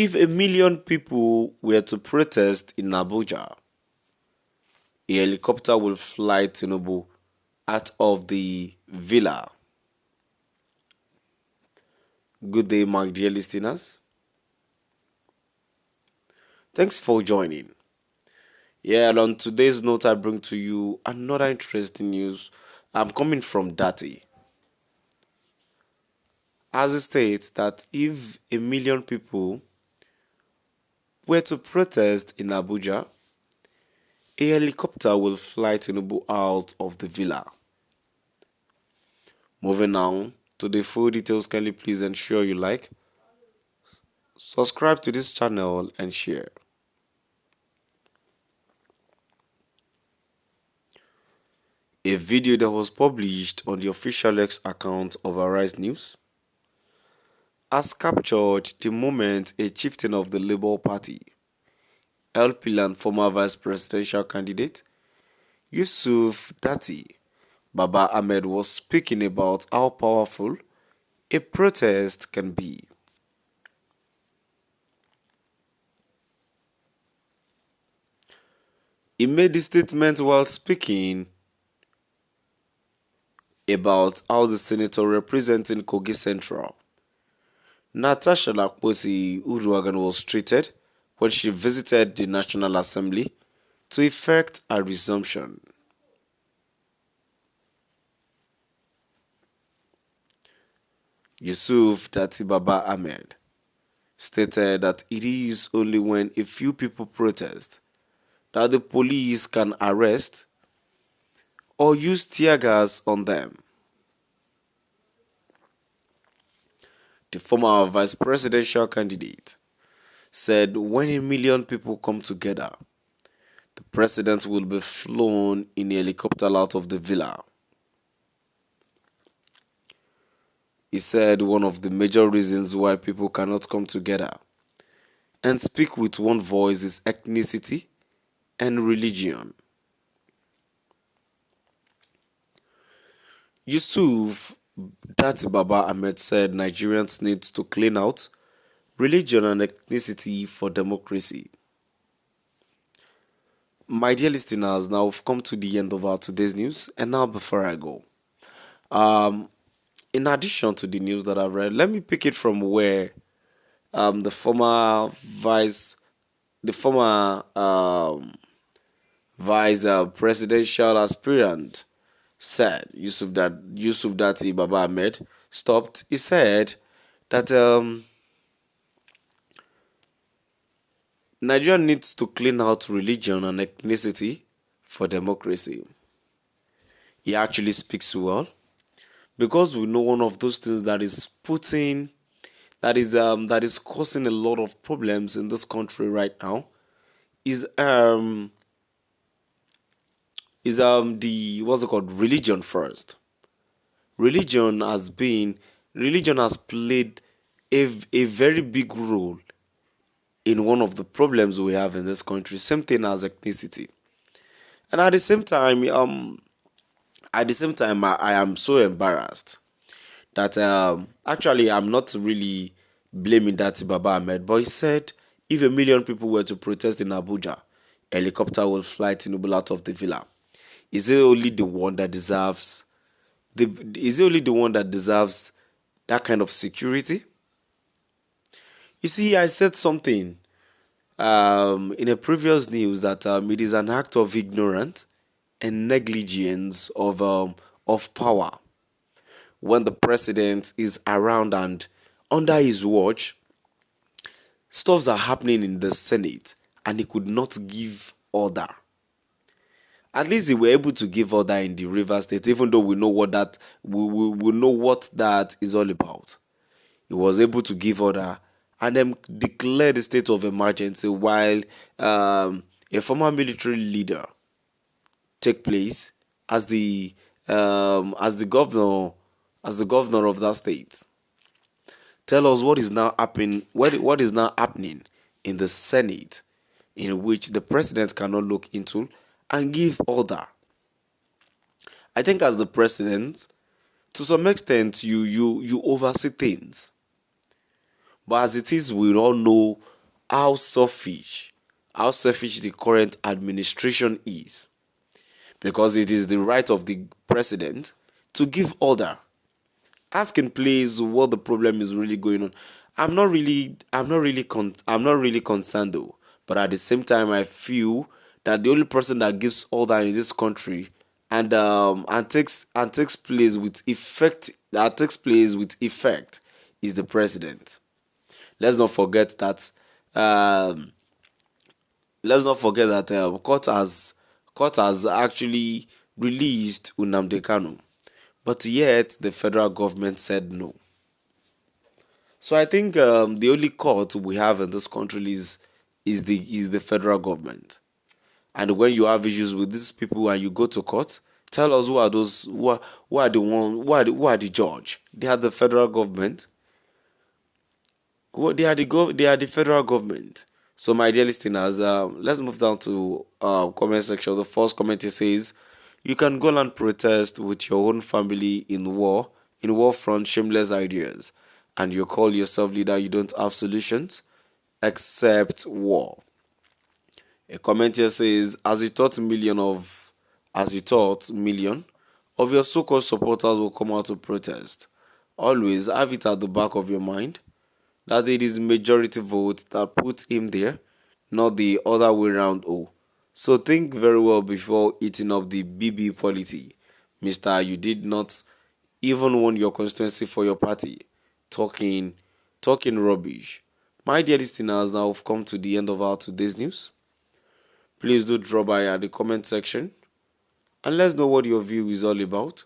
If 1 million people were to protest in Abuja, a helicopter will fly Tinubu out of the villa. Good day, my dear listeners. Thanks for joining. Yeah, and on today's note, I bring to you another interesting news. I'm coming from Datti. As it states that if 1 million people were to protest in Abuja, a helicopter will fly Tinubu out of the villa. Moving on to the full details, kindly please ensure you like, subscribe to this channel and share. A video that was published on the official X account of Arise News has captured the moment a chieftain of the Labour Party, LP and former vice presidential candidate Yusuf Datti Baba Ahmed was speaking about how powerful a protest can be. He made the statement while speaking about how the senator representing Kogi Central, Natasha Lakpoti Uduaghan, was treated when she visited the National Assembly to effect a resumption. Yusuf Datti Baba Ahmed stated that it is only when a few people protest that the police can arrest or use tear gas on them. The former vice presidential candidate said when 1 million people come together, the president will be flown in a helicopter out of the villa. He said one of the major reasons why people cannot come together and speak with one voice is ethnicity and religion. Yusuf Datti Baba Ahmed said Nigerians need to clean out religion and ethnicity for democracy. My dear listeners, now we've come to the end of our today's news, and now before I go, in addition to the news that I've read, let me pick it from where the former vice presidential aspirant said, Yusuf Datti Baba Ahmed stopped. He said that Nigeria needs to clean out religion and ethnicity for democracy. He actually speaks well, because we know one of those things that is causing a lot of problems in this country right now is the what's it called, religion first. Religion has played a very big role in one of the problems we have in this country. Same thing as ethnicity. And at the same time, I am so embarrassed that actually I'm not really blaming Datti Baba Ahmed, but he said if 1 million people were to protest in Abuja, helicopter will fly Tinubu out of the villa. Is it only the one that deserves that kind of security? You see, I said something in a previous news that it is an act of ignorance and negligence of power when the president is around and under his watch stuffs are happening in the Senate and he could not give order. At least he were able to give order in the River State, even though we know what that is all about. He was able to give order and then declare the state of emergency while a former military leader take place as the governor of that state. Tell us what is now happening. What is now happening in the Senate, in which the president cannot look into and give order. I think as the president, to some extent, you oversee things, But as it is, we all know how selfish, how selfish the current administration is, because it is the right of the president to give order. Ask in place what the problem is really going on. I'm not really concerned though. But at the same time, I feel that the only person that gives order in this country and takes place with effect is the president. Let's not forget that. Um, let's not forget that court has actually released Nnamdi Kanu, but yet the federal government said no. So I think the only court we have in this country is the federal government. And when you have issues with these people and you go to court, tell us who are the one who are the judge. They are the federal government. They are the federal government. So my dear listeners, let's move down to comment section. The first comment here says, "You can go and protest with your own family in war front shameless ideas, and you call yourself leader. You don't have solutions except war." A comment here says, as you thought million of your so-called supporters will come out to protest. Always have it at the back of your mind that it is majority vote that put him there, not the other way around. Oh, so think very well before eating up the BB polity, Mister. You did not even won your constituency for your party, talking, talking rubbish. My dear listeners, now we've come to the end of our today's news. Please do drop by at the comment section and let's know what your view is all about.